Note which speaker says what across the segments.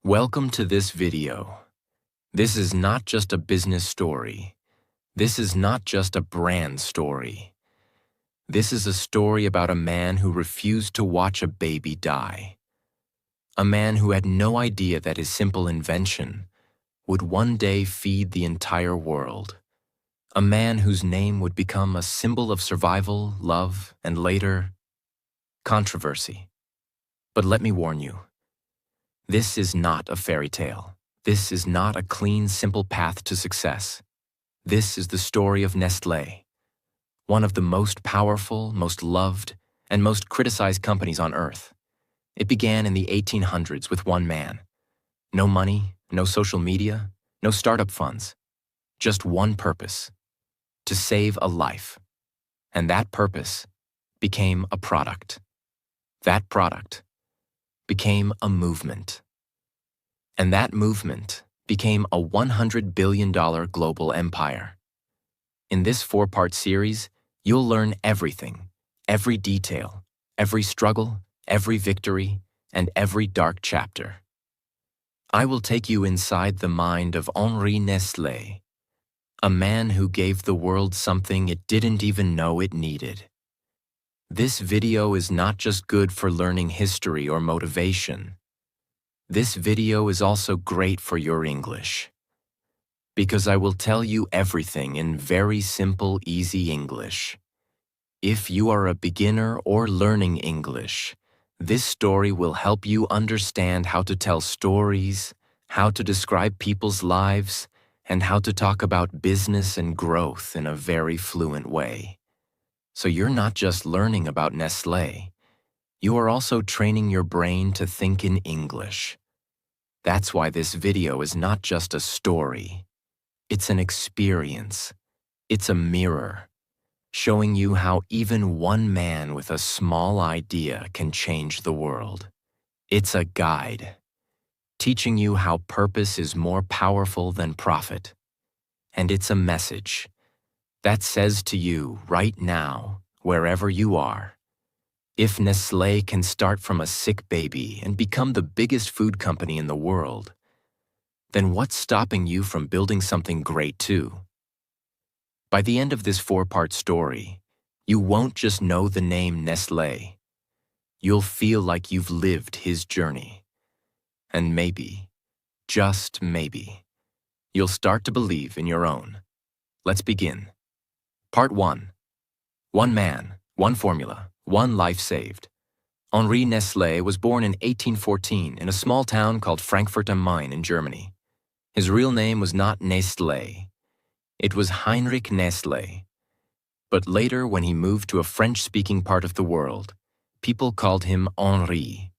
Speaker 1: Welcome to this video. This is not just a business story. This is not just a brand story. This is a story about a man who refused to watch a baby die. A man who had no idea that his simple invention would one day feed the entire world. A man whose name would become a symbol of survival, love, and later, controversy. But let me warn you. This is not a fairy tale. This is not a clean, simple path to success. This is the story of Nestlé, one of the most powerful, most loved, and most criticized companies on Earth. It began in the 1800s with one man. No money, no social media, no startup funds. Just one purpose: to save a life. And that purpose became a product. That product became a movement. And that movement became a $100 billion global empire. In this 4-part series, you'll learn everything, every detail, every struggle, every victory, and every dark chapter. I will take you inside the mind of Henri Nestlé, a man who gave the world something it didn't even know it needed. This video is not just good for learning history or motivation. This video is also great for your English, because I will tell you everything in very simple, easy English. If you are a beginner or learning English, this story will help you understand how to tell stories, how to describe people's lives, and how to talk about business and growth in a very fluent way. So you're not just learning about Nestlé, you are also training your brain to think in English. That's why this video is not just a story. It's an experience. It's a mirror, showing you how even one man with a small idea can change the world. It's a guide, teaching you how purpose is more powerful than profit. And it's a message that says to you right now, wherever you are, if Nestlé can start from a sick baby and become the biggest food company in the world, then what's stopping you from building something great too? By the end of this 4-part story, you won't just know the name Nestlé. You'll feel like you've lived his journey. And maybe, just maybe, you'll start to believe in your own. Let's begin. Part 1. One man, one formula, one life saved. Henri Nestlé was born in 1814 in a small town called Frankfurt am Main in Germany. His real name was not Nestlé. It was Heinrich Nestlé. But later, when he moved to a French-speaking part of the world, people called him Henri.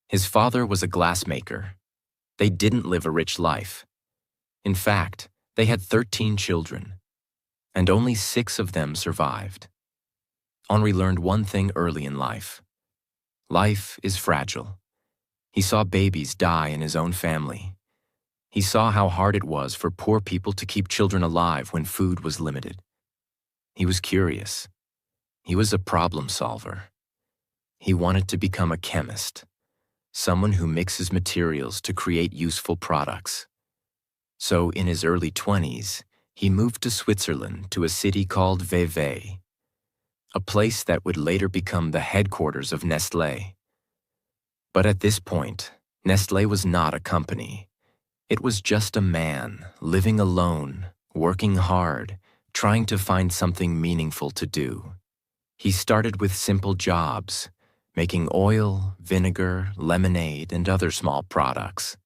Speaker 1: His father was a glassmaker. They didn't live a rich life. In fact, they had 13 children, and only 6 of them survived. Henri learned one thing early in life. Life is fragile. He saw babies die in his own family. He saw how hard it was for poor people to keep children alive when food was limited. He was curious. He was a problem solver. He wanted to become a chemist, someone who mixes materials to create useful products. So in his early 20s, he moved to Switzerland to a city called Vevey, a place that would later become the headquarters of Nestlé. But at this point, Nestlé was not a company. It was just a man, living alone, working hard, trying to find something meaningful to do. He started with simple jobs, making oil, vinegar, lemonade, and other small products.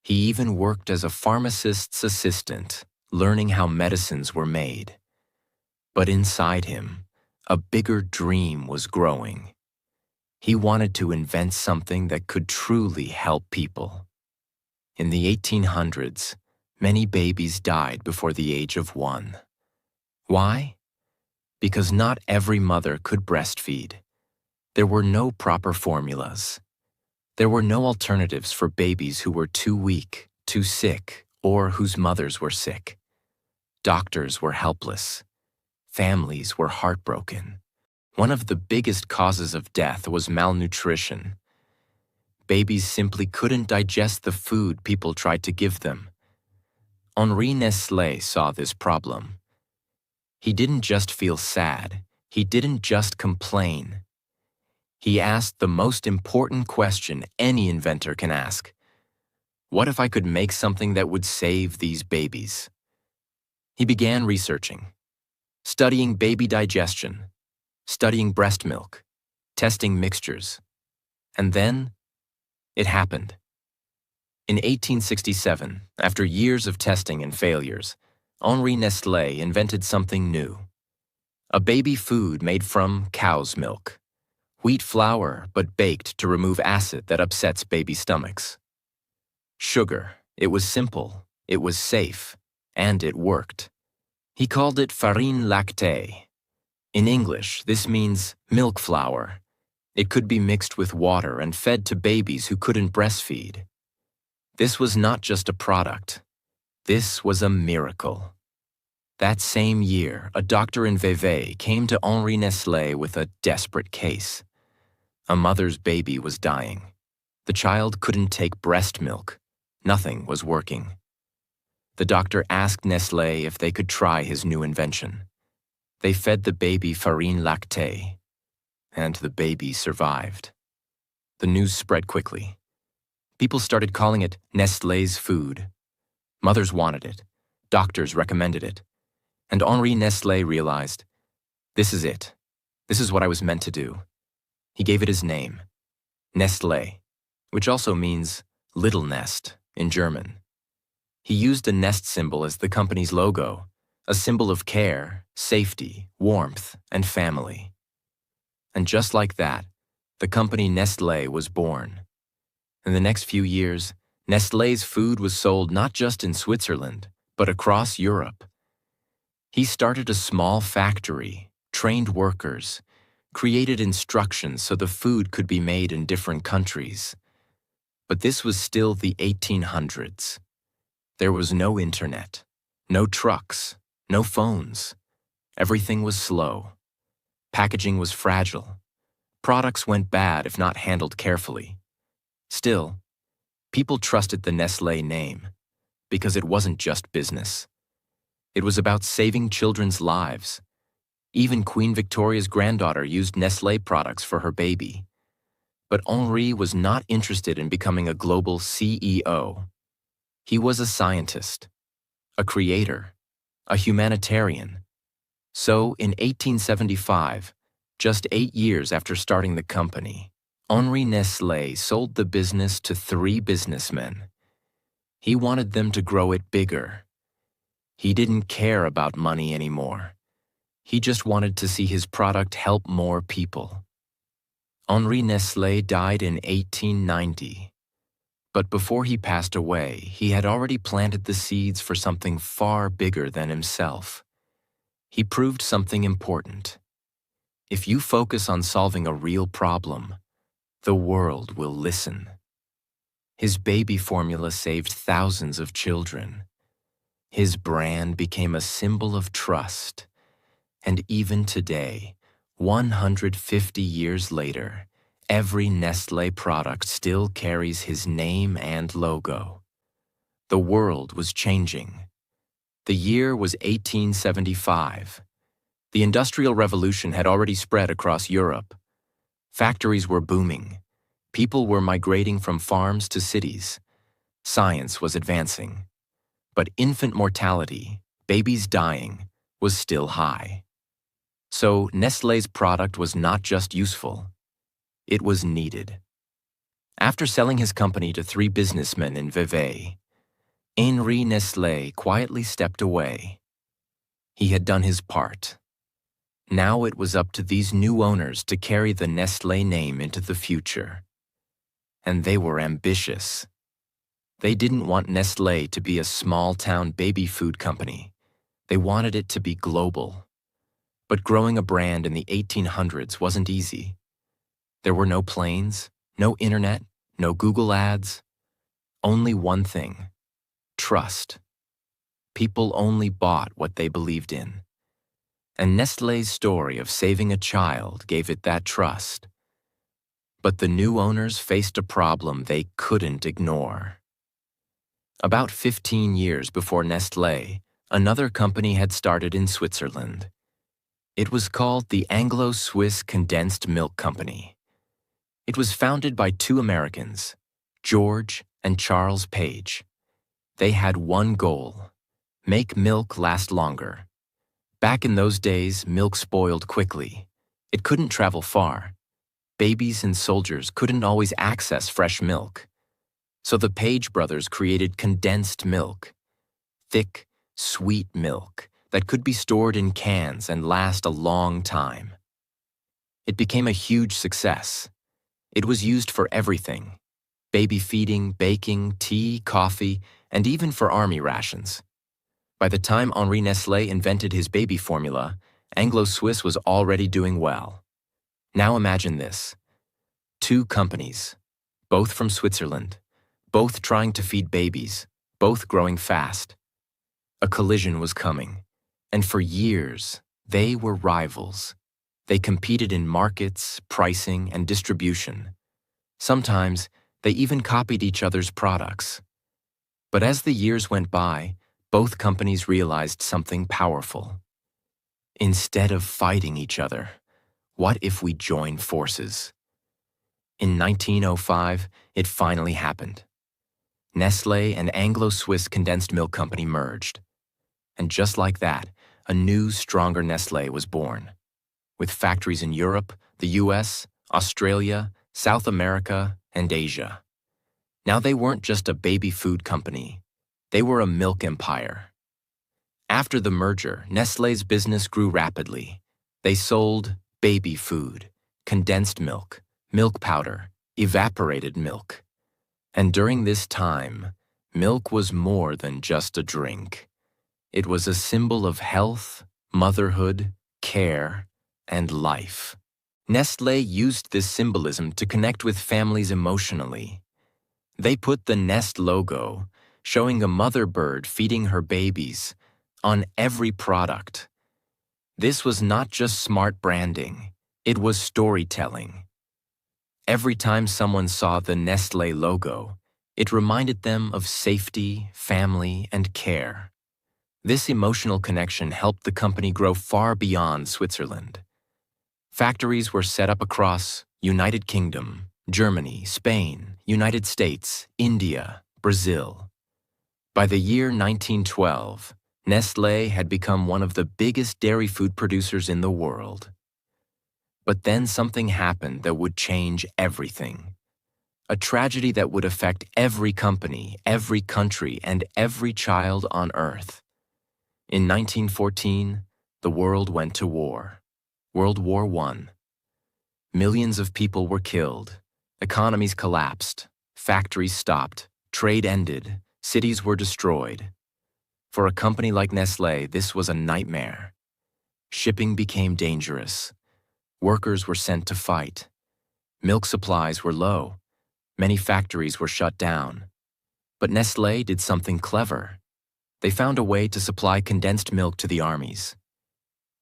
Speaker 1: He even worked as a pharmacist's assistant, learning how medicines were made. But inside him, a bigger dream was growing. He wanted to invent something that could truly help people. In the 1800s, many babies died before the age of 1. Why? Because not every mother could breastfeed. There were no proper formulas. There were no alternatives for babies who were too weak, too sick, or whose mothers were sick. Doctors were helpless. Families were heartbroken. One of the biggest causes of death was malnutrition. babies simply couldn't digest the food people tried to give them. Henri Nestlé saw this problem. He didn't just feel sad. He didn't just complain. He asked the most important question any inventor can ask. What if I could make something that would save these babies? He began researching, studying baby digestion, studying breast milk, testing mixtures. And then, it happened. In 1867, after years of testing and failures, Henri Nestlé invented something new. A baby food made from cow's milk. Wheat flour, but baked to remove acid that upsets baby stomachs. Sugar. It was simple, it was safe, and it worked. He called it farine lactée. In English, this means milk flour. It could be mixed with water and fed to babies who couldn't breastfeed. This was not just a product. This was a miracle. That same year, a doctor in Vevey came to Henri Nestlé with a desperate case. A mother's baby was dying. The child couldn't take breast milk. Nothing was working. The doctor asked Nestlé if they could try his new invention. They fed the baby farine lactée, and the baby survived. The news spread quickly. People started calling it Nestlé's food. Mothers wanted it. Doctors recommended it. And Henri Nestlé realized, this is it. This is what I was meant to do. He gave it his name, Nestlé, which also means little nest in German. He used a nest symbol as the company's logo, a symbol of care, safety, warmth, and family. And just like that, the company Nestlé was born. In the next few years, Nestlé's food was sold not just in Switzerland, but across Europe. He started a small factory, trained workers, created instructions so the food could be made in different countries. But this was still the 1800s. There was no internet, no trucks, no phones. Everything was slow. Packaging was fragile. Products went bad if not handled carefully. Still, people trusted the Nestlé name because it wasn't just business. It was about saving children's lives. Even Queen Victoria's granddaughter used Nestlé products for her baby. But Henri was not interested in becoming a global CEO. He was a scientist, a creator, a humanitarian. So, in 1875, just 8 years after starting the company, Henri Nestlé sold the business to 3 businessmen. He wanted them to grow it bigger. He didn't care about money anymore. He just wanted to see his product help more people. Henri Nestlé died in 1890. But before he passed away, he had already planted the seeds for something far bigger than himself. He proved something important. If you focus on solving a real problem, the world will listen. His baby formula saved thousands of children. His brand became a symbol of trust. And even today, 150 years later, every Nestlé product still carries his name and logo. The world was changing. The year was 1875. The Industrial Revolution had already spread across Europe. Factories were booming. People were migrating from farms to cities. Science was advancing. But infant mortality, babies dying, was still high. So Nestlé's product was not just useful. It was needed. After selling his company to 3 businessmen in Vevey, Henri Nestlé quietly stepped away. He had done his part. Now it was up to these new owners to carry the Nestlé name into the future. And they were ambitious. They didn't want Nestlé to be a small-town baby food company. They wanted it to be global. But growing a brand in the 1800s wasn't easy. There were no planes, no internet, no Google ads. Only one thing: trust. People only bought what they believed in. And Nestlé's story of saving a child gave it that trust. But the new owners faced a problem they couldn't ignore. About 15 years before Nestlé, another company had started in Switzerland. It was called the Anglo-Swiss Condensed Milk Company. It was founded by two Americans, George and Charles Page. They had one goal: make milk last longer. Back in those days, milk spoiled quickly. It couldn't travel far. Babies and soldiers couldn't always access fresh milk. So the Page brothers created condensed milk, thick, sweet milk that could be stored in cans and last a long time. It became a huge success. It was used for everything: baby feeding, baking, tea, coffee, and even for army rations. By the time Henri Nestlé invented his baby formula, Anglo-Swiss was already doing well. Now imagine this: two companies, both from Switzerland, both trying to feed babies, both growing fast. A collision was coming, and for years, they were rivals. They competed in markets, pricing, and distribution. Sometimes, they even copied each other's products. But as the years went by, both companies realized something powerful. Instead of fighting each other, what if we join forces? In 1905, it finally happened. Nestlé and Anglo-Swiss Condensed Milk Company merged. And just like that, a new, stronger Nestlé was born, with factories in Europe, the US, Australia, South America, and Asia. Now they weren't just a baby food company, they were a milk empire. After the merger, Nestlé's business grew rapidly. They sold baby food, condensed milk, milk powder, evaporated milk. And during this time, milk was more than just a drink. It was a symbol of health, motherhood, care, and life. Nestlé used this symbolism to connect with families emotionally. They put the Nest logo, showing a mother bird feeding her babies, on every product. This was not just smart branding, it was storytelling. Every time someone saw the Nestlé logo, it reminded them of safety, family, and care. This emotional connection helped the company grow far beyond Switzerland. Factories were set up across United Kingdom, Germany, Spain, United States, India, Brazil. By the year 1912, Nestlé had become one of the biggest dairy food producers in the world. But then something happened that would change everything. A tragedy that would affect every company, every country, and every child on Earth. In 1914, the world went to war. World War I. Millions of people were killed. Economies collapsed. Factories stopped. Trade ended. Cities were destroyed. For a company like Nestlé, this was a nightmare. Shipping became dangerous. Workers were sent to fight. Milk supplies were low. Many factories were shut down. But Nestlé did something clever. They found a way to supply condensed milk to the armies.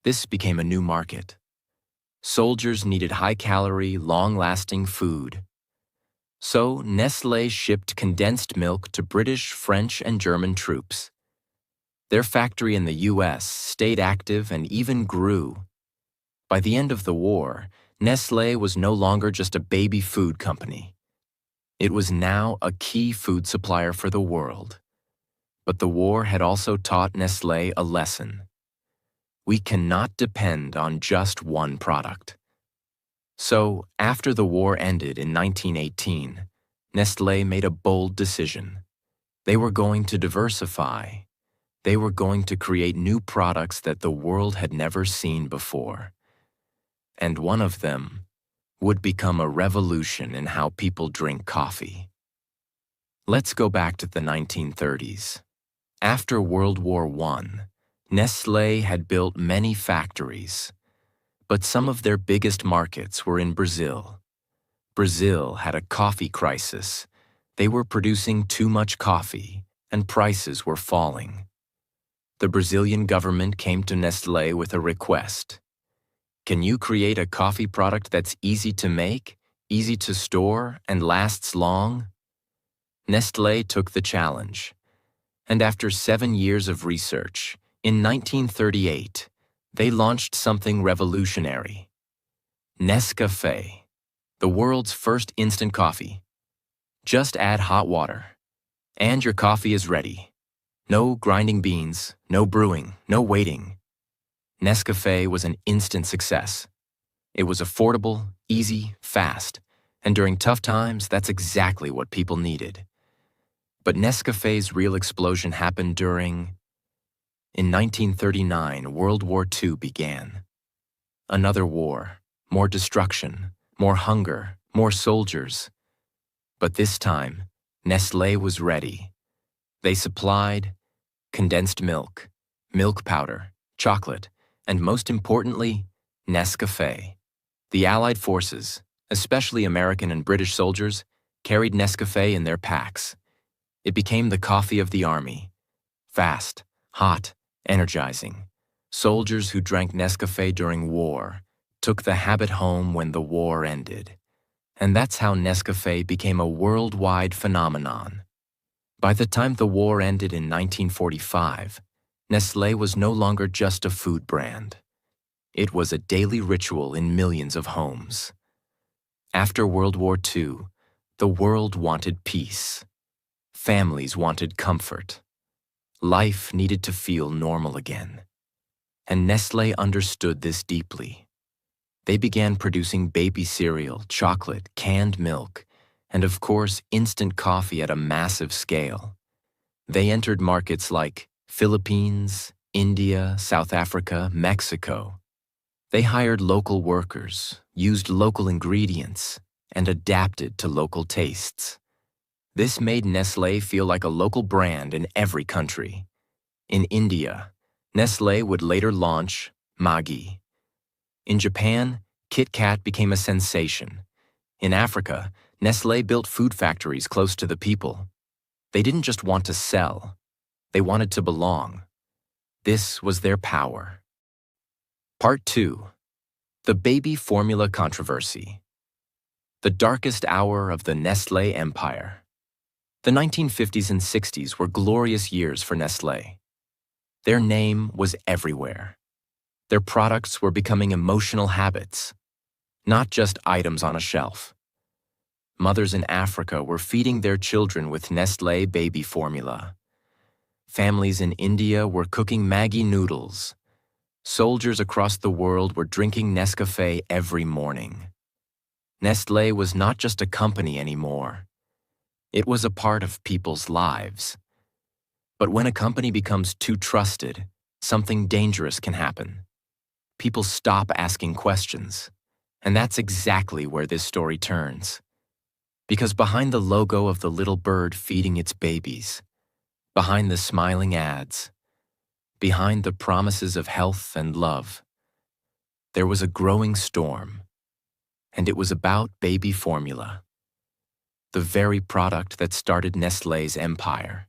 Speaker 1: This became a new market. Soldiers needed high-calorie, long-lasting food. So Nestlé shipped condensed milk to British, French, and German troops. Their factory in the US stayed active and even grew. By the end of the war, Nestlé was no longer just a baby food company. It was now a key food supplier for the world. But the war had also taught Nestlé a lesson. We cannot depend on just one product. So, after the war ended in 1918, Nestlé made a bold decision. They were going to diversify. They were going to create new products that the world had never seen before. And one of them would become a revolution in how people drink coffee. Let's go back to the 1930s. After World War I, Nestlé had built many factories, but some of their biggest markets were in Brazil. Brazil had a coffee crisis. They were producing too much coffee, and prices were falling. The Brazilian government came to Nestlé with a request. Can you create a coffee product that's easy to make, easy to store, and lasts long? Nestlé took the challenge, and after 7 years of research, in 1938, they launched something revolutionary. Nescafé, the world's first instant coffee. Just add hot water, and your coffee is ready. No grinding beans, no brewing, no waiting. Nescafé was an instant success. It was affordable, easy, fast, and during tough times, that's exactly what people needed. But Nescafé's real explosion happened in 1939, World War II began. Another war, more destruction, more hunger, more soldiers. But this time, Nestlé was ready. They supplied condensed milk, milk powder, chocolate, and most importantly, Nescafé. The Allied forces, especially American and British soldiers, carried Nescafé in their packs. It became the coffee of the army. Fast, hot, energizing. Soldiers who drank Nescafé during war took the habit home when the war ended. And that's how Nescafé became a worldwide phenomenon. By the time the war ended in 1945, Nestlé was no longer just a food brand. It was a daily ritual in millions of homes. After World War II, the world wanted peace. Families wanted comfort. Life needed to feel normal again. And Nestlé understood this deeply. They began producing baby cereal, chocolate, canned milk, and of course, instant coffee at a massive scale. They entered markets like Philippines, India, South Africa, Mexico. They hired local workers, used local ingredients, and adapted to local tastes. This made Nestlé feel like a local brand in every country. In India, Nestlé would later launch Maggi. In Japan, Kit Kat became a sensation. In Africa, Nestlé built food factories close to the people. They didn't just want to sell, they wanted to belong. This was their power. Part 2. The Baby Formula Controversy. The darkest hour of the Nestlé empire. The 1950s and 60s were glorious years for Nestlé. Their name was everywhere. Their products were becoming emotional habits, not just items on a shelf. Mothers in Africa were feeding their children with Nestlé baby formula. Families in India were cooking Maggi noodles. Soldiers across the world were drinking Nescafé every morning. Nestlé was not just a company anymore. It was a part of people's lives. But when a company becomes too trusted, something dangerous can happen. People stop asking questions. And that's exactly where this story turns. Because behind the logo of the little bird feeding its babies, behind the smiling ads, behind the promises of health and love, there was a growing storm. And it was about baby formula, the very product that started Nestlé's empire.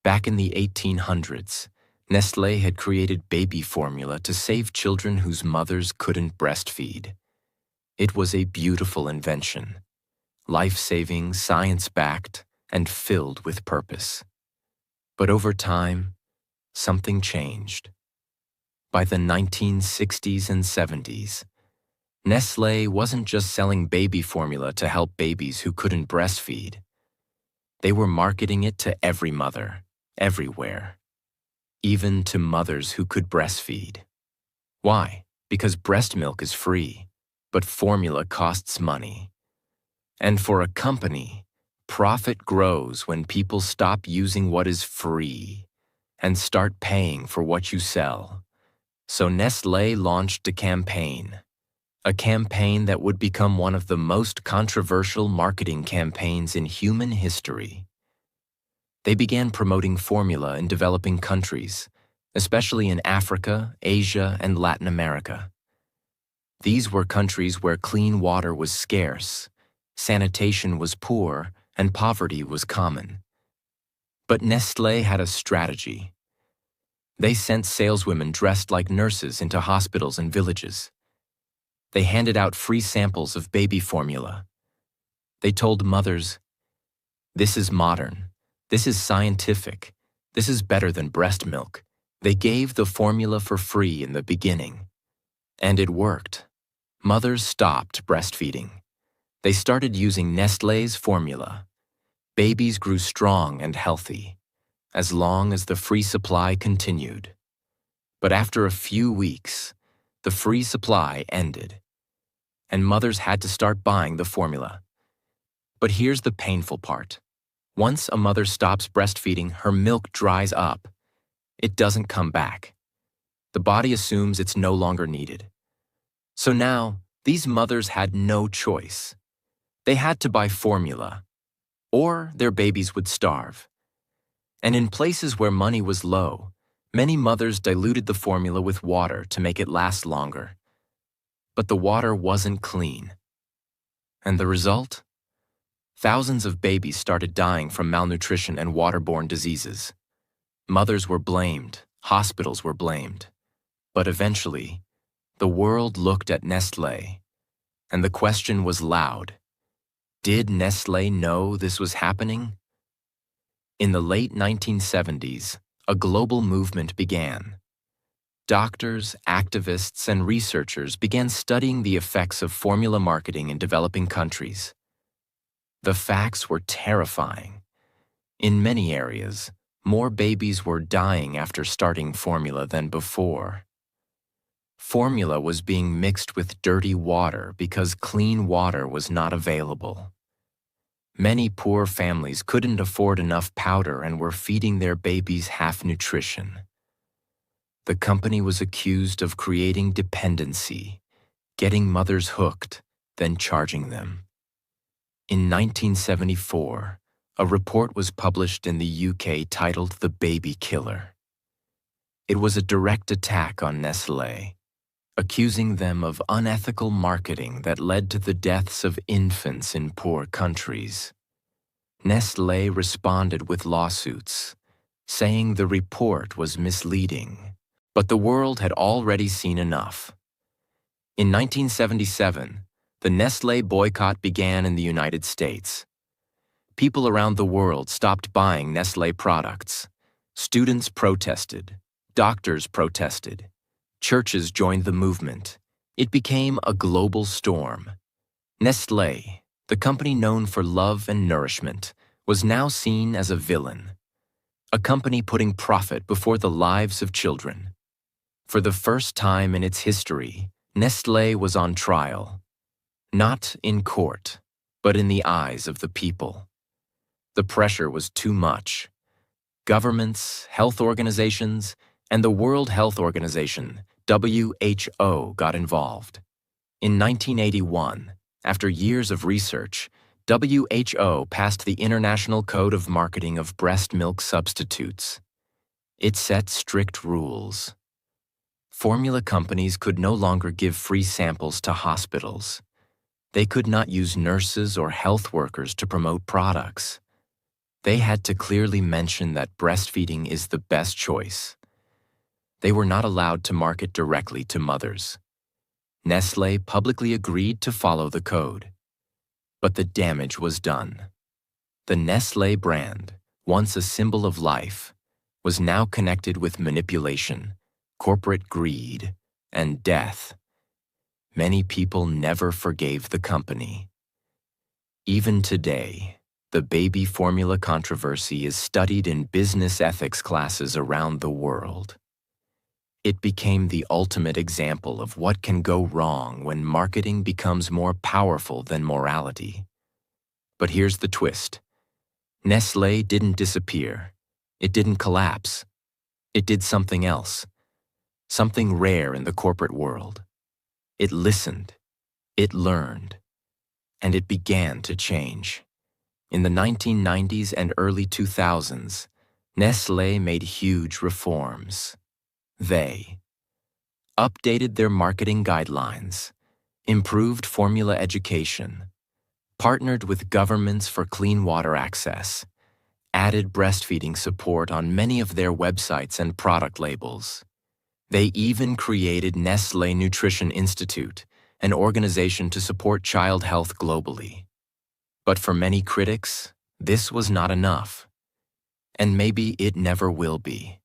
Speaker 1: Back in the 1800s, Nestlé had created baby formula to save children whose mothers couldn't breastfeed. It was a beautiful invention, life-saving, science-backed, and filled with purpose. But over time, something changed. By the 1960s and 70s, Nestlé wasn't just selling baby formula to help babies who couldn't breastfeed. They were marketing it to every mother, everywhere, even to mothers who could breastfeed. Why? Because breast milk is free, but formula costs money. And for a company, profit grows when people stop using what is free and start paying for what you sell. So Nestlé launched a campaign that would become one of the most controversial marketing campaigns in human history. They began promoting formula in developing countries, especially in Africa, Asia, and Latin America. These were countries where clean water was scarce, sanitation was poor, and poverty was common. But Nestlé had a strategy. They sent saleswomen dressed like nurses into hospitals and villages. They handed out free samples of baby formula, They told mothers, "This is modern. This is scientific. This is better than breast milk." They gave the formula for free in the beginning. And it worked. Mothers stopped breastfeeding. They started using Nestlé's formula. Babies grew strong and healthy, as long as the free supply continued. But after a few weeks, the free supply ended, and mothers had to start buying the formula. But here's the painful part. Once a mother stops breastfeeding, her milk dries up. It doesn't come back. The body assumes it's no longer needed. So now, these mothers had no choice. They had to buy formula, or their babies would starve. And in places where money was low, many mothers diluted the formula with water to make it last longer. But the water wasn't clean. And the result? Thousands of babies started dying from malnutrition and waterborne diseases. Mothers were blamed, hospitals were blamed. But eventually, the world looked at Nestlé, and the question was loud. Did Nestlé know this was happening? In the late 1970s, a global movement began. Doctors, activists, and researchers began studying the effects of formula marketing in developing countries. The facts were terrifying. In many areas, more babies were dying after starting formula than before. Formula was being mixed with dirty water because clean water was not available. Many poor families couldn't afford enough powder and were feeding their babies half-nutrition. The company was accused of creating dependency, getting mothers hooked, then charging them. In 1974, a report was published in the UK titled "The Baby Killer." It was a direct attack on Nestlé, accusing them of unethical marketing that led to the deaths of infants in poor countries. Nestlé responded with lawsuits, saying the report was misleading, but the world had already seen enough. In 1977, the Nestlé boycott began in the United States. People around the world stopped buying Nestlé products. Students protested, doctors protested, churches joined the movement. It became a global storm. Nestlé, the company known for love and nourishment, was now seen as a villain, a company putting profit before the lives of children. For the first time in its history, Nestlé was on trial, not in court, but in the eyes of the people. The pressure was too much. Governments, health organizations, and the World Health Organization, WHO, got involved. In 1981, after years of research, WHO passed the International Code of Marketing of Breast Milk Substitutes. It set strict rules. Formula companies could no longer give free samples to hospitals. They could not use nurses or health workers to promote products. They had to clearly mention that breastfeeding is the best choice. They were not allowed to market directly to mothers. Nestlé publicly agreed to follow the code. But the damage was done. The Nestlé brand, once a symbol of life, was now connected with manipulation, corporate greed, and death. Many people never forgave the company. Even today, the baby formula controversy is studied in business ethics classes around the world. It became the ultimate example of what can go wrong when marketing becomes more powerful than morality. But here's the twist. Nestlé didn't disappear. It didn't collapse. It did something else. Something rare in the corporate world. It listened. It learned. And it began to change. In the 1990s and early 2000s, Nestlé made huge reforms. They updated their marketing guidelines, improved formula education, partnered with governments for clean water access, added breastfeeding support on many of their websites and product labels. They even created Nestlé Nutrition Institute, an organization to support child health globally. But for many critics, this was not enough. And maybe it never will be,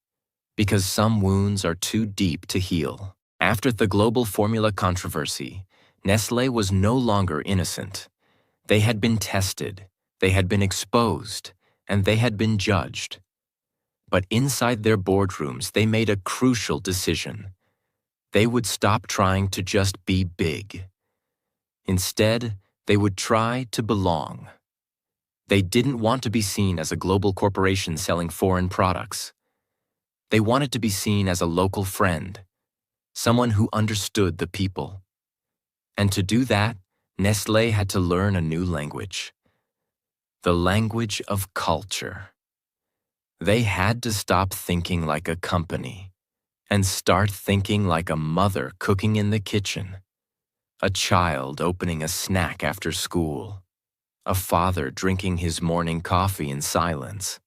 Speaker 1: because some wounds are too deep to heal. After the global formula controversy, Nestlé was no longer innocent. They had been tested, they had been exposed, and they had been judged. But inside their boardrooms, they made a crucial decision. They would stop trying to just be big. Instead, they would try to belong. They didn't want to be seen as a global corporation selling foreign products. They wanted to be seen as a local friend, someone who understood the people. And to do that, Nestlé had to learn a new language. The language of culture. They had to stop thinking like a company and start thinking like a mother cooking in the kitchen, a child opening a snack after school, a father drinking his morning coffee in silence,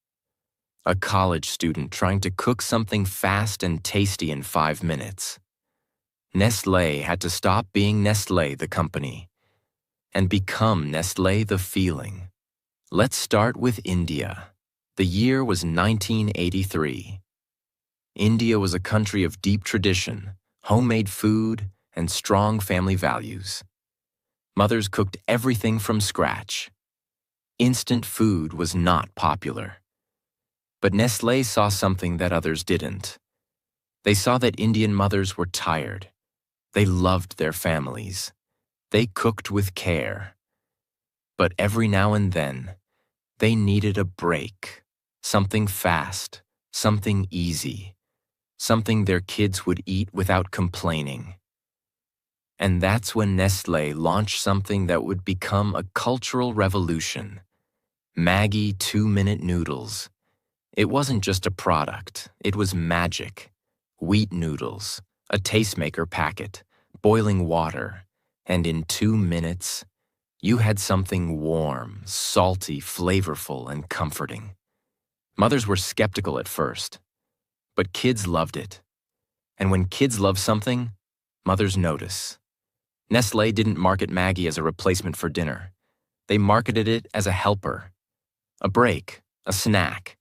Speaker 1: a college student trying to cook something fast and tasty in 5 minutes. Nestlé had to stop being Nestlé the company and become Nestlé the feeling. Let's start with India. The year was 1983. India was a country of deep tradition, homemade food, and strong family values. Mothers cooked everything from scratch. Instant food was not popular. But Nestlé saw something that others didn't. They saw that Indian mothers were tired. They loved their families. They cooked with care. But every now and then, they needed a break, something fast, something easy, something their kids would eat without complaining. And that's when Nestlé launched something that would become a cultural revolution: Maggi 2-minute noodles. It wasn't just a product, it was magic. Wheat noodles, a tastemaker packet, boiling water, and in 2 minutes, you had something warm, salty, flavorful, and comforting. Mothers were skeptical at first, but kids loved it. And when kids love something, mothers notice. Nestlé didn't market Maggi as a replacement for dinner. They marketed it as a helper, a break, a snack.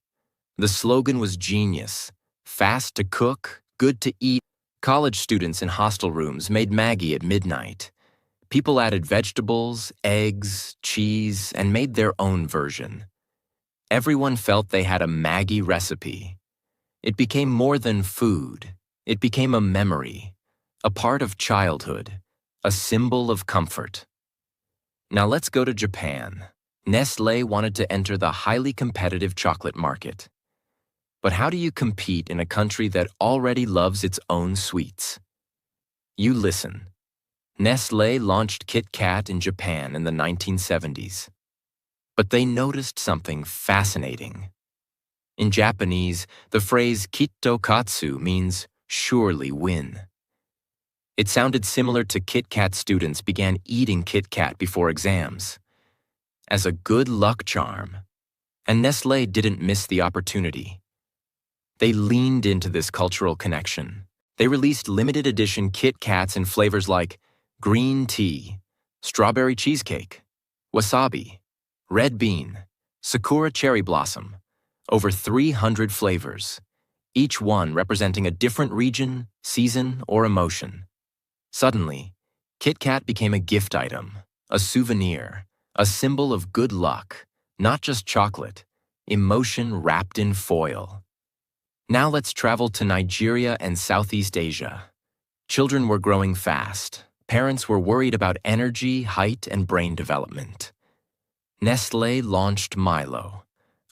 Speaker 1: The slogan was genius: fast to cook, good to eat. College students in hostel rooms made Maggi at midnight. People added vegetables, eggs, cheese, and made their own version. Everyone felt they had a Maggi recipe. It became more than food. It became a memory, a part of childhood, a symbol of comfort. Now let's go to Japan. Nestlé wanted to enter the highly competitive chocolate market. But how do you compete in a country that already loves its own sweets? You listen. Nestlé launched Kit Kat in Japan in the 1970s. But they noticed something fascinating. In Japanese, the phrase kitto katsu means surely win. It sounded similar to Kit Kat students began eating Kit Kat before exams, as a good luck charm. And Nestlé didn't miss the opportunity. They leaned into this cultural connection. They released limited edition Kit Kats in flavors like green tea, strawberry cheesecake, wasabi, red bean, sakura cherry blossom, over 300 flavors, each one representing a different region, season, or emotion. Suddenly, Kit Kat became a gift item, a souvenir, a symbol of good luck, not just chocolate, emotion wrapped in foil. Now let's travel to Nigeria and Southeast Asia. Children were growing fast. Parents were worried about energy, height, and brain development. Nestlé launched Milo,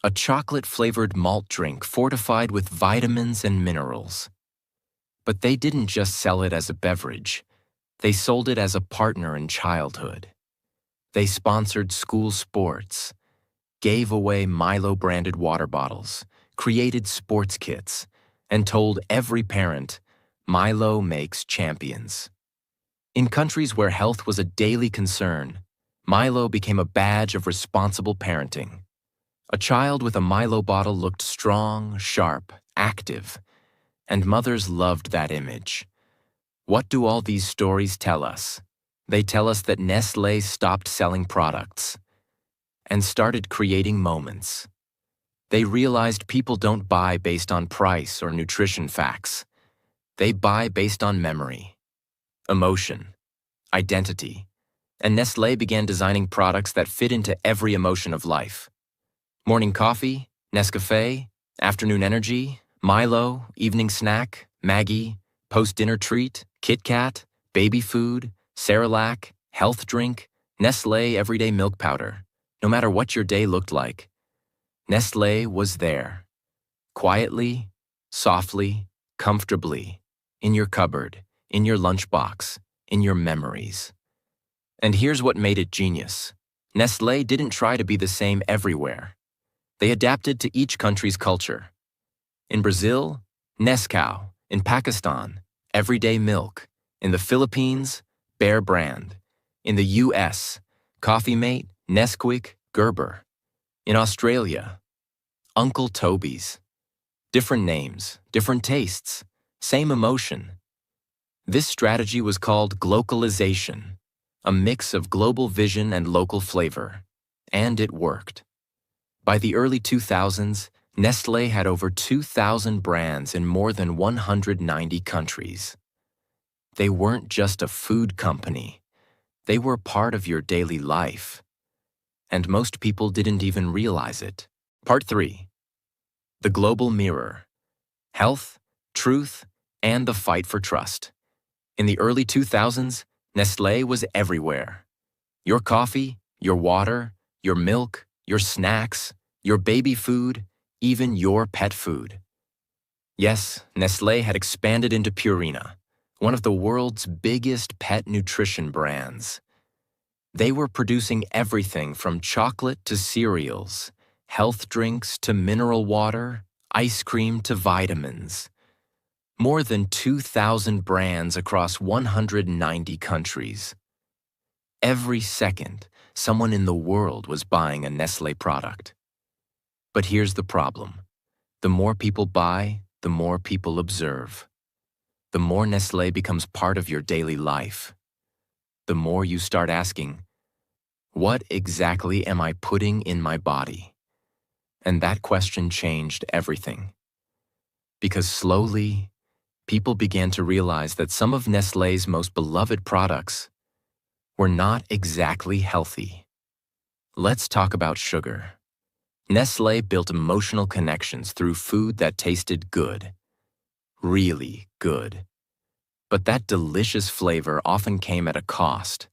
Speaker 1: a chocolate-flavored malt drink fortified with vitamins and minerals. But they didn't just sell it as a beverage. They sold it as a partner in childhood. They sponsored school sports, gave away Milo-branded water bottles, created sports kits, and told every parent, Milo makes champions. In countries where health was a daily concern, Milo became a badge of responsible parenting. A child with a Milo bottle looked strong, sharp, active, and mothers loved that image. What do all these stories tell us? They tell us that Nestlé stopped selling products. and started creating moments. They realized people don't buy based on price or nutrition facts. They buy based on memory, emotion, identity, and Nestlé began designing products that fit into every emotion of life. Morning coffee, Nescafé, afternoon energy, Milo, evening snack, Maggie, post-dinner treat, Kit Kat, baby food, Cerelac, health drink, Nestlé everyday milk powder. No matter what your day looked like, Nestlé was there. Quietly, softly, comfortably, in your cupboard, in your lunchbox, in your memories. And here's what made it genius. Nestlé didn't try to be the same everywhere. They adapted to each country's culture. In Brazil, Nescau. In Pakistan, everyday milk. In the Philippines, Bear Brand. In the US, Coffee Mate, Nesquik, Gerber. In Australia, Uncle Toby's. Different names, different tastes, same emotion. This strategy was called glocalization, a mix of global vision and local flavor. And it worked. By the early 2000s, Nestlé had over 2,000 brands in more than 190 countries. They weren't just a food company. They were part of your daily life. And most people didn't even realize it. Part 3. The Global Mirror. Health, Truth, and the Fight for Trust. In the early 2000s, Nestlé was everywhere. Your coffee, your water, your milk, your snacks, your baby food, even your pet food. Yes, Nestlé had expanded into Purina, one of the world's biggest pet nutrition brands. They were producing everything from chocolate to cereals, health drinks to mineral water, ice cream to vitamins. More than 2,000 brands across 190 countries. Every second, someone in the world was buying a Nestlé product. But here's the problem. The more people buy, the more people observe. The more Nestlé becomes part of your daily life. The more you start asking, what exactly am I putting in my body? And that question changed everything. Because slowly, people began to realize that some of Nestlé's most beloved products were not exactly healthy. Let's talk about sugar. Nestlé built emotional connections through food that tasted good. Really good. But that delicious flavor often came at a cost.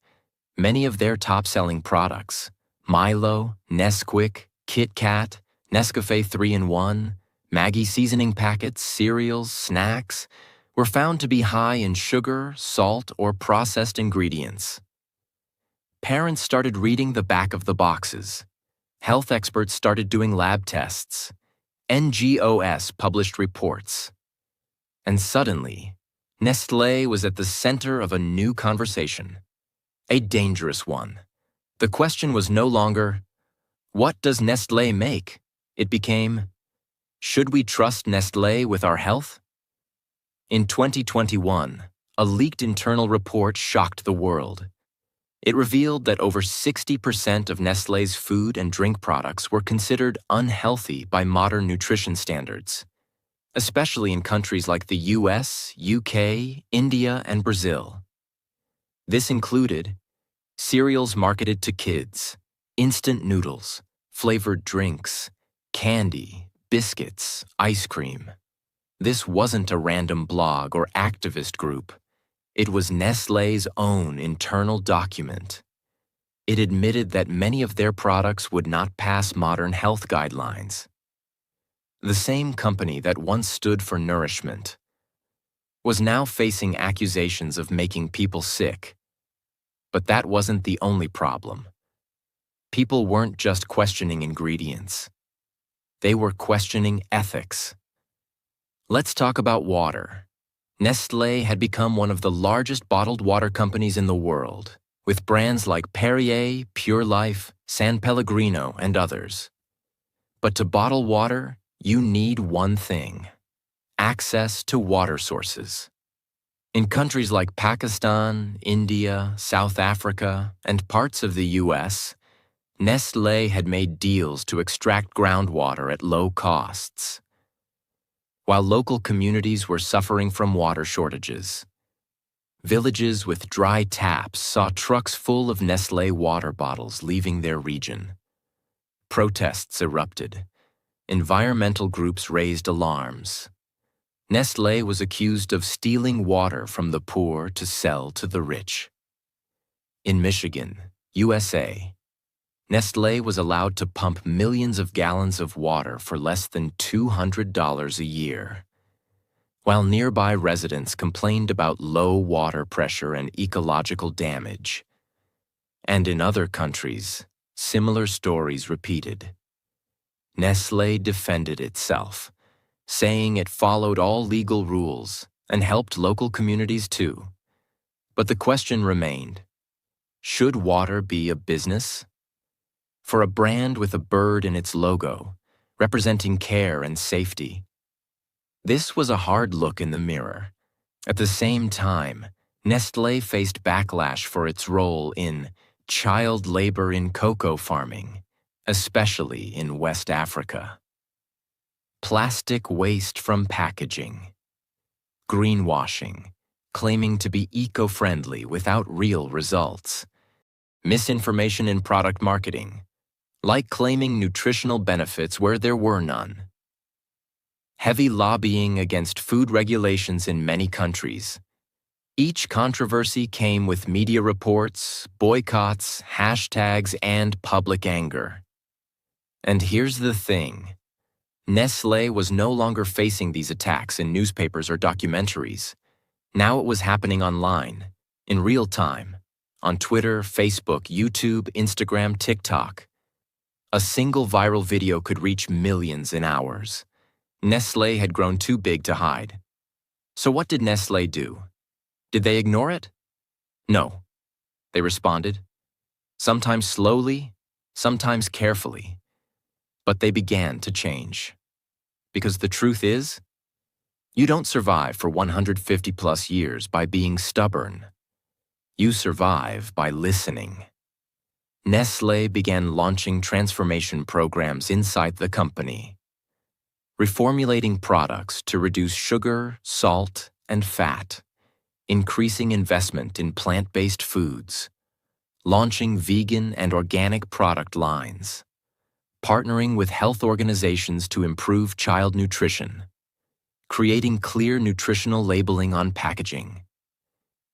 Speaker 1: Many of their top-selling products, Milo, Nesquik, Kit Kat, Nescafé 3-in-1, Maggie seasoning packets, cereals, snacks, were found to be high in sugar, salt, or processed ingredients. Parents started reading the back of the boxes. Health experts started doing lab tests. NGOs published reports. And suddenly, Nestlé was at the center of a new conversation. A dangerous one. The question was no longer, what does Nestlé make? It became, should we trust Nestlé with our health? In 2021, a leaked internal report shocked the world. It revealed that over 60% of Nestlé's food and drink products were considered unhealthy by modern nutrition standards, especially in countries like the US, UK, India, and Brazil. This included cereals marketed to kids, instant noodles, flavored drinks, candy, biscuits, ice cream. This wasn't a random blog or activist group. It was Nestlé's own internal document. It admitted that many of their products would not pass modern health guidelines. The same company that once stood for nourishment was now facing accusations of making people sick. But that wasn't the only problem. People weren't just questioning ingredients. They were questioning ethics. Let's talk about water. Nestlé had become one of the largest bottled water companies in the world, with brands like Perrier, Pure Life, San Pellegrino, and others. But to bottle water, you need one thing: access to water sources. In countries like Pakistan, India, South Africa, and parts of the US, Nestlé had made deals to extract groundwater at low costs, while local communities were suffering from water shortages. Villages with dry taps saw trucks full of Nestlé water bottles leaving their region. Protests erupted. Environmental groups raised alarms. Nestlé was accused of stealing water from the poor to sell to the rich. In Michigan, USA, Nestlé was allowed to pump millions of gallons of water for less than $200 a year, while nearby residents complained about low water pressure and ecological damage. And in other countries, similar stories repeated. Nestlé defended itself, saying it followed all legal rules and helped local communities too. But the question remained, should water be a business? For a brand with a bird in its logo, representing care and safety, this was a hard look in the mirror. At the same time, Nestlé faced backlash for its role in child labor in cocoa farming, especially in West Africa. Plastic waste from packaging. Greenwashing, claiming to be eco-friendly without real results. Misinformation in product marketing, like claiming nutritional benefits where there were none. Heavy lobbying against food regulations in many countries. Each controversy came with media reports, boycotts, hashtags, and public anger. And here's the thing. Nestlé was no longer facing these attacks in newspapers or documentaries. Now it was happening online, in real time, on Twitter, Facebook, YouTube, Instagram, TikTok. A single viral video could reach millions in hours. Nestlé had grown too big to hide. So what did Nestlé do? Did they ignore it? No. They responded, sometimes slowly, sometimes carefully. But they began to change. Because the truth is, you don't survive for 150 plus years by being stubborn. You survive by listening. Nestlé began launching transformation programs inside the company, reformulating products to reduce sugar, salt, and fat, increasing investment in plant-based foods, launching vegan and organic product lines, partnering with health organizations to improve child nutrition, creating clear nutritional labeling on packaging,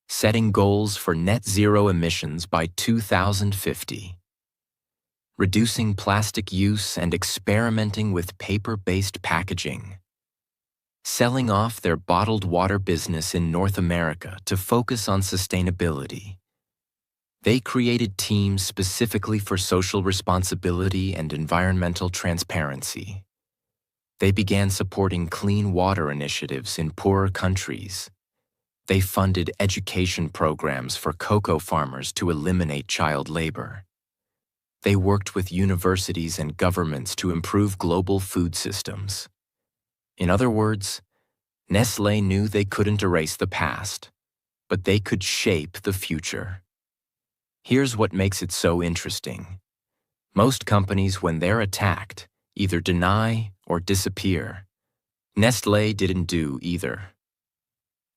Speaker 1: setting goals for net zero emissions by 2050, reducing plastic use and experimenting with paper-based packaging, selling off their bottled water business in North America to focus on sustainability. They created teams specifically for social responsibility and environmental transparency. They began supporting clean water initiatives in poorer countries. They funded education programs for cocoa farmers to eliminate child labor. They worked with universities and governments to improve global food systems. In other words, Nestlé knew they couldn't erase the past, but they could shape the future. Here's what makes it so interesting. Most companies, when they're attacked, either deny or disappear. Nestlé didn't do either.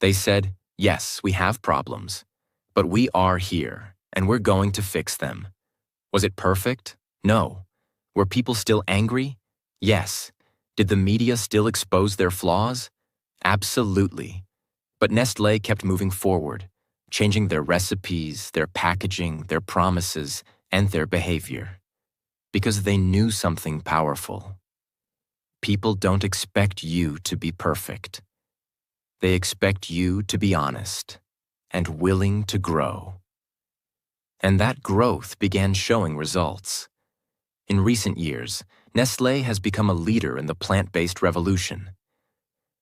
Speaker 1: They said, yes, we have problems, but we are here, and we're going to fix them. Was it perfect? No. Were people still angry? Yes. Did the media still expose their flaws? Absolutely. But Nestlé kept moving forward, changing their recipes, their packaging, their promises, and their behavior. Because they knew something powerful. People don't expect you to be perfect. They expect you to be honest and willing to grow. And that growth began showing results. In recent years, Nestlé has become a leader in the plant-based revolution.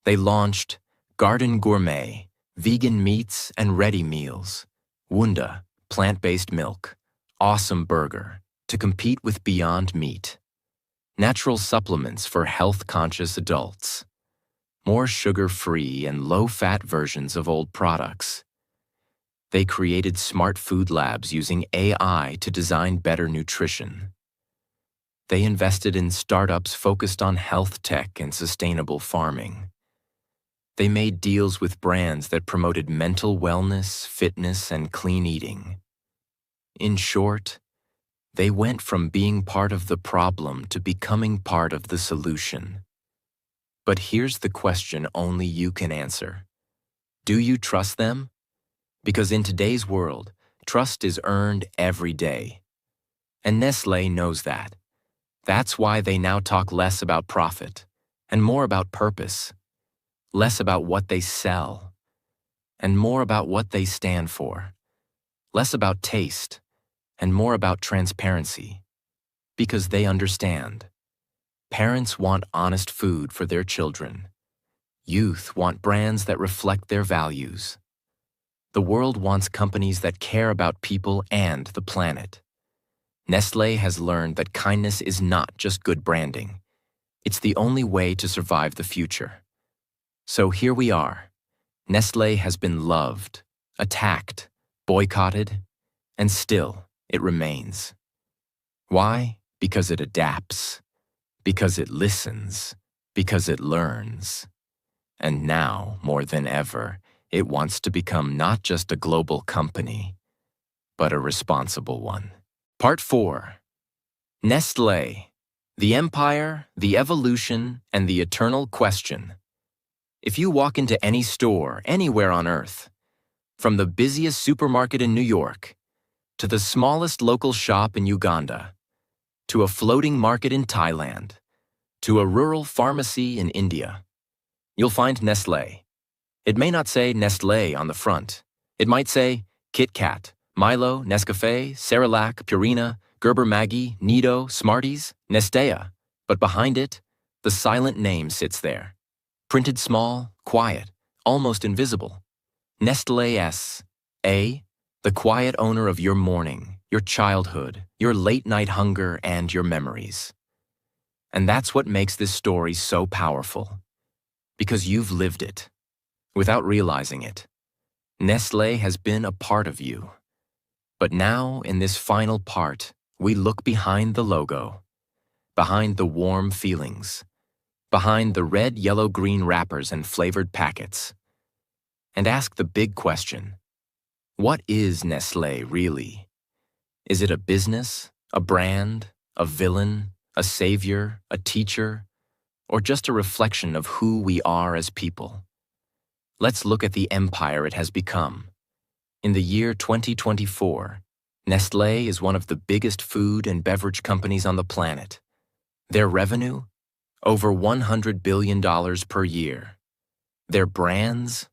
Speaker 1: They launched Garden Gourmet, vegan meats and ready meals, Wunda, plant-based milk, Awesome Burger, to compete with Beyond Meat, natural supplements for health-conscious adults, more sugar-free and low-fat versions of old products. They created smart food labs using AI to design better nutrition. They invested in startups focused on health tech and sustainable farming. They made deals with brands that promoted mental wellness, fitness, and clean eating. In short, they went from being part of the problem to becoming part of the solution. But here's the question only you can answer. Do you trust them? Because in today's world, trust is earned every day. And Nestlé knows that. That's why they now talk less about profit and more about purpose, less about what they sell, and more about what they stand for, less about taste and more about transparency, because they understand. Parents want honest food for their children. Youth want brands that reflect their values. The world wants companies that care about people and the planet. Nestlé has learned that kindness is not just good branding. It's the only way to survive the future. So here we are. Nestlé has been loved, attacked, boycotted, and still it remains. Why? Because it adapts, because it listens, because it learns. And now, more than ever, it wants to become not just a global company, but a responsible one. Part 4. Nestlé, the empire, the evolution, and the eternal question. If you walk into any store anywhere on Earth, from the busiest supermarket in New York, to the smallest local shop in Uganda, to a floating market in Thailand, to a rural pharmacy in India, you'll find Nestlé. It may not say Nestlé on the front. It might say Kit Kat, Milo, Nescafé, Cerelac, Purina, Gerber Maggi, Nido, Smarties, Nestea. But behind it, the silent name sits there. Printed small, quiet, almost invisible. Nestlé S. A, the quiet owner of your morning, your childhood, your late-night hunger, and your memories. And that's what makes this story so powerful. Because you've lived it. Without realizing it. Nestlé has been a part of you. But now, in this final part, we look behind the logo, behind the warm feelings, behind the red, yellow, green wrappers and flavored packets, and ask the big question. What is Nestlé really? Is it a business, a brand, a villain, a savior, a teacher, or just a reflection of who we are as people? Let's look at the empire it has become. In the year 2024, Nestlé is one of the biggest food and beverage companies on the planet. Their revenue? Over $100 billion per year. Their brands?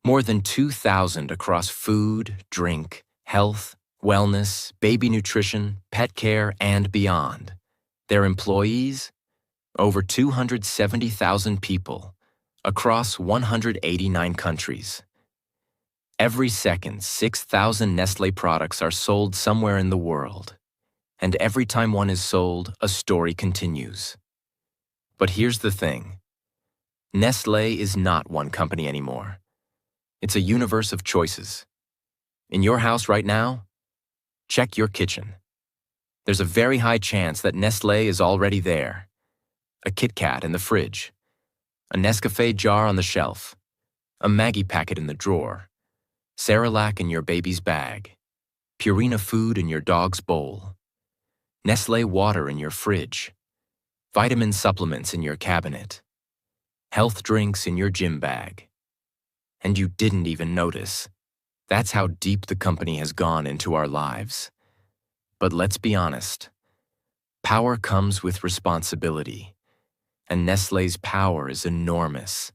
Speaker 1: More than 2,000 across food, drink, health, wellness, baby nutrition, pet care, and beyond. Their employees? Over 270,000 people across 189 countries. Every second, 6,000 Nestlé products are sold somewhere in the world. And every time one is sold, a story continues. But here's the thing. Nestlé is not one company anymore. It's a universe of choices. In your house right now, check your kitchen. There's a very high chance that Nestlé is already there. A Kit Kat in the fridge, a Nescafé jar on the shelf, a Maggi packet in the drawer, Cerelac in your baby's bag, Purina food in your dog's bowl, Nestlé water in your fridge, vitamin supplements in your cabinet, health drinks in your gym bag. And you didn't even notice. That's how deep the company has gone into our lives. But let's be honest. Power comes with responsibility. And Nestlé's power is enormous.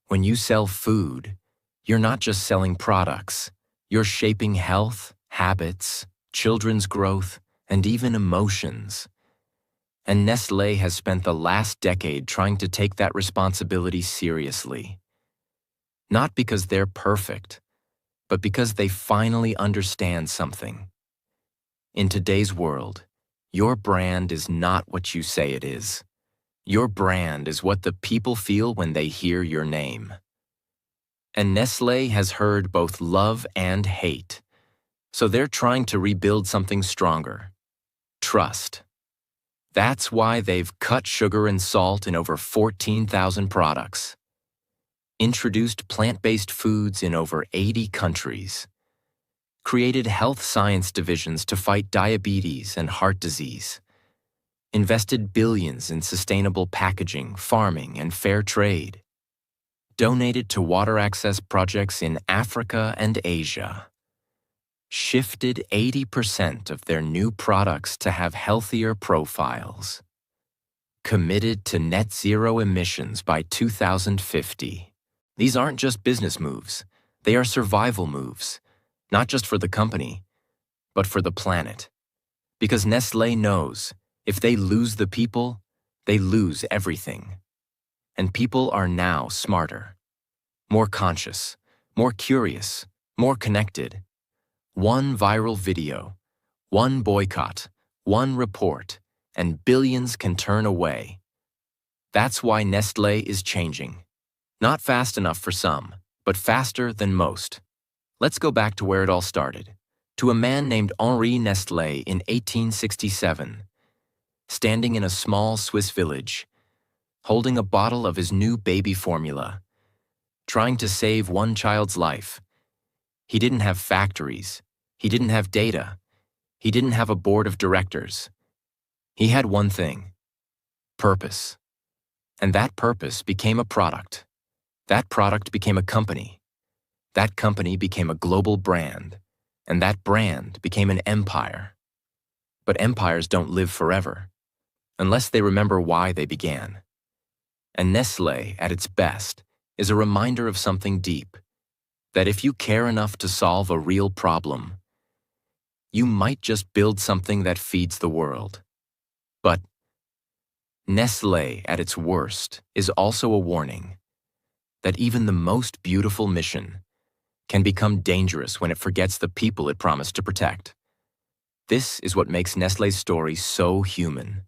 Speaker 1: When you sell food, you're not just selling products. You're shaping health, habits, children's growth, and even emotions. And Nestlé has spent the last decade trying to take that responsibility seriously. Not because they're perfect, but because they finally understand something. In today's world, your brand is not what you say it is. Your brand is what the people feel when they hear your name. And Nestlé has heard both love and hate. So they're trying to rebuild something stronger. Trust. That's why they've cut sugar and salt in over 14,000 products, introduced plant-based foods in over 80 countries, created health science divisions to fight diabetes and heart disease, invested billions in sustainable packaging, farming, and fair trade, donated to water access projects in Africa and Asia, shifted 80% of their new products to have healthier profiles, committed to net zero emissions by 2050. These aren't just business moves, they are survival moves, not just for the company, but for the planet. Because Nestlé knows, if they lose the people, they lose everything. And people are now smarter, more conscious, more curious, more connected. One viral video, one boycott, one report, and billions can turn away. That's why Nestlé is changing. Not fast enough for some, but faster than most. Let's go back to where it all started, to a man named Henri Nestlé in 1867, standing in a small Swiss village, holding a bottle of his new baby formula, trying to save one child's life. He didn't have factories. He didn't have data. He didn't have a board of directors. He had one thing: purpose. And that purpose became a product. That product became a company. That company became a global brand. And that brand became an empire. But empires don't live forever, unless they remember why they began. And Nestlé, at its best, is a reminder of something deep, that if you care enough to solve a real problem, you might just build something that feeds the world. But Nestlé, at its worst, is also a warning that even the most beautiful mission can become dangerous when it forgets the people it promised to protect. This is what makes Nestlé's story so human.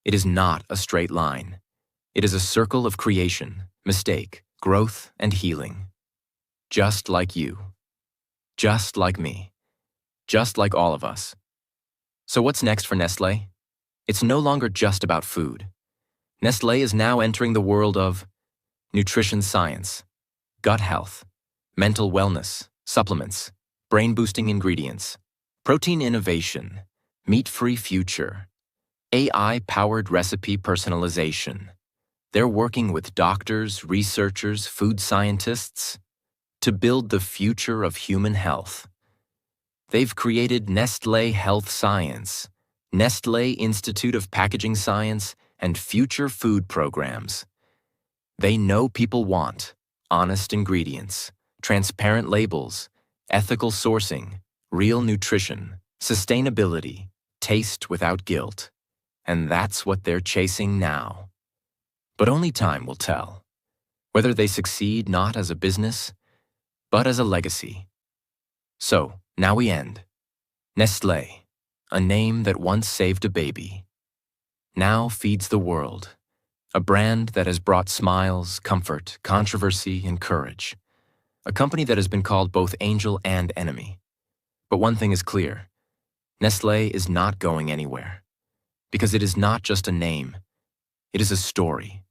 Speaker 1: It is not a straight line. It is a circle of creation, mistake, growth, and healing. Just like you. Just like me. Just like all of us. So what's next for Nestlé? It's no longer just about food. Nestlé is now entering the world of nutrition science, gut health, mental wellness, supplements, brain-boosting ingredients, protein innovation, meat-free future, AI-powered recipe personalization. They're working with doctors, researchers, food scientists to build the future of human health. They've created Nestlé Health Science, Nestlé Institute of Packaging Science, and future food programs. They know people want honest ingredients, transparent labels, ethical sourcing, real nutrition, sustainability, taste without guilt. And that's what they're chasing now. But only time will tell whether they succeed not as a business, but as a legacy. So, now we end. Nestlé, a name that once saved a baby, now feeds the world. A brand that has brought smiles, comfort, controversy, and courage. A company that has been called both angel and enemy. But one thing is clear. Nestlé is not going anywhere. Because it is not just a name. It is a story.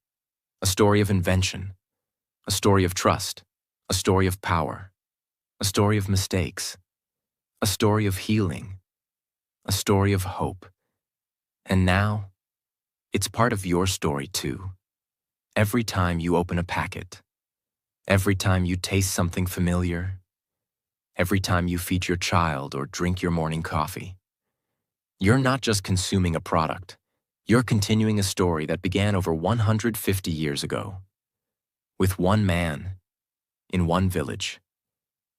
Speaker 1: A story of invention. A story of trust. A story of power. A story of mistakes. A story of healing. A story of hope. And now, it's part of your story too. Every time you open a packet, every time you taste something familiar, every time you feed your child or drink your morning coffee, you're not just consuming a product, you're continuing a story that began over 150 years ago, with one man, in one village,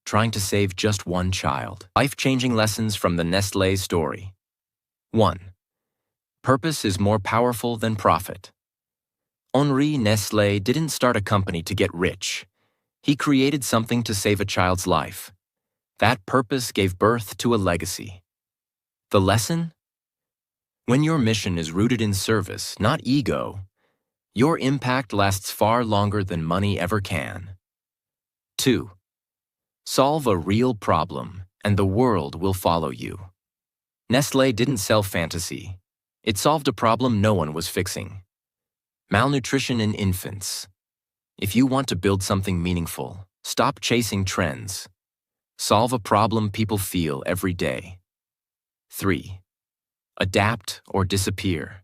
Speaker 1: trying to save just one child. Life-changing lessons from the Nestlé story. 1. Purpose is more powerful than profit. Henri Nestlé didn't start a company to get rich. He created something to save a child's life. That purpose gave birth to a legacy. The lesson? When your mission is rooted in service, not ego, your impact lasts far longer than money ever can. 2. Solve a real problem, and the world will follow you. Nestlé didn't sell fantasy. It solved a problem no one was fixing. Malnutrition in infants. If you want to build something meaningful, stop chasing trends. Solve a problem people feel every day. 3. Adapt or disappear.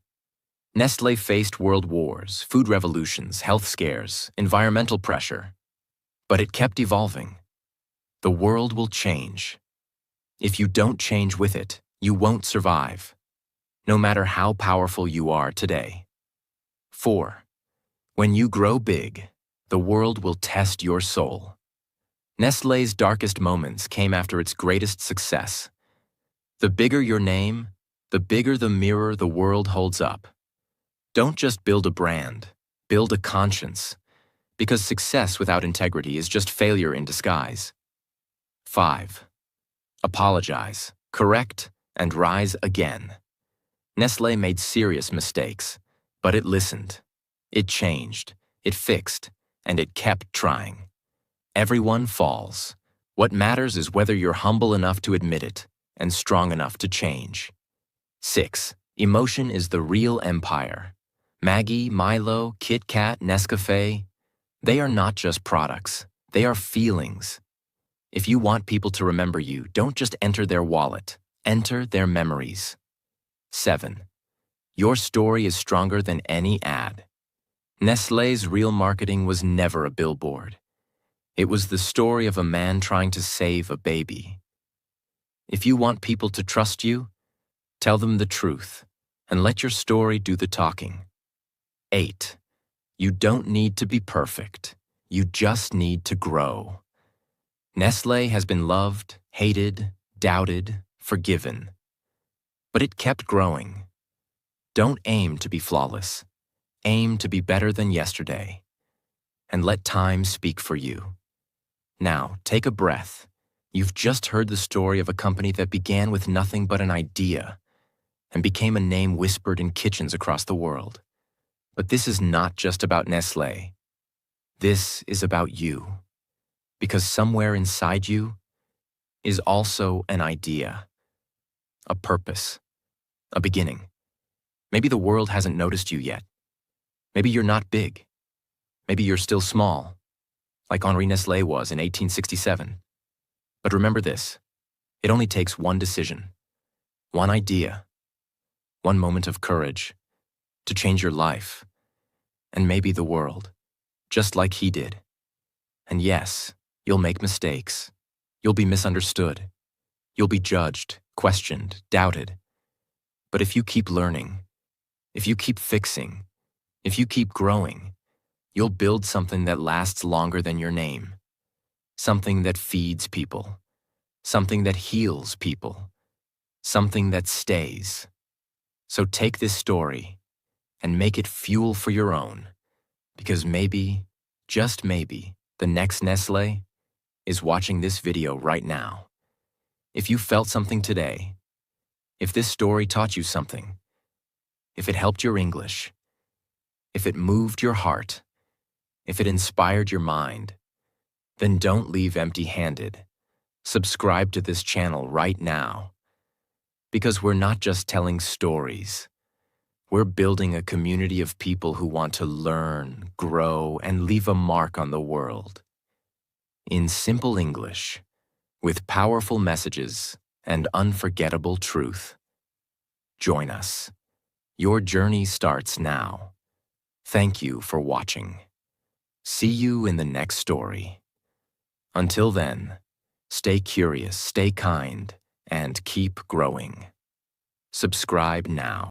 Speaker 1: Nestlé faced world wars, food revolutions, health scares, environmental pressure. But it kept evolving. The world will change. If you don't change with it, you won't survive, no matter how powerful you are today. 4. When you grow big, the world will test your soul. Nestlé's darkest moments came after its greatest success. The bigger your name, the bigger the mirror the world holds up. Don't just build a brand, build a conscience, because success without integrity is just failure in disguise. 5. Apologize, correct, and rise again. Nestlé made serious mistakes, but it listened. It changed, it fixed, and it kept trying. Everyone falls. What matters is whether you're humble enough to admit it and strong enough to change. 6. Emotion is the real empire. Maggi, Milo, Kit Kat, Nescafé, they are not just products, they are feelings. If you want people to remember you, don't just enter their wallet, enter their memories. 7. Your story is stronger than any ad. Nestlé's real marketing was never a billboard. It was the story of a man trying to save a baby. If you want people to trust you, tell them the truth and let your story do the talking. 8. You don't need to be perfect. You just need to grow. Nestlé has been loved, hated, doubted, forgiven. But it kept growing. Don't aim to be flawless. Aim to be better than yesterday. And let time speak for you. Now, take a breath. You've just heard the story of a company that began with nothing but an idea and became a name whispered in kitchens across the world. But this is not just about Nestlé. This is about you. Because somewhere inside you is also an idea, a purpose, a beginning. Maybe the world hasn't noticed you yet. Maybe you're not big. Maybe you're still small, like Henri Nestlé was in 1867. But remember this, it only takes one decision, one idea, one moment of courage to change your life and maybe the world, just like he did. And yes, you'll make mistakes. You'll be misunderstood. You'll be judged, questioned, doubted. But if you keep learning, if you keep fixing, if you keep growing, you'll build something that lasts longer than your name. Something that feeds people. Something that heals people. Something that stays. So take this story and make it fuel for your own. Because maybe, just maybe, the next Nestlé is watching this video right now. If you felt something today, if this story taught you something, if it helped your English, if it moved your heart, if it inspired your mind, then don't leave empty-handed. Subscribe to this channel right now. Because we're not just telling stories. We're building a community of people who want to learn, grow, and leave a mark on the world. In simple English, with powerful messages and unforgettable truth. Join us. Your journey starts now. Thank you for watching. See you in the next story. Until then, stay curious, stay kind, and keep growing. Subscribe now.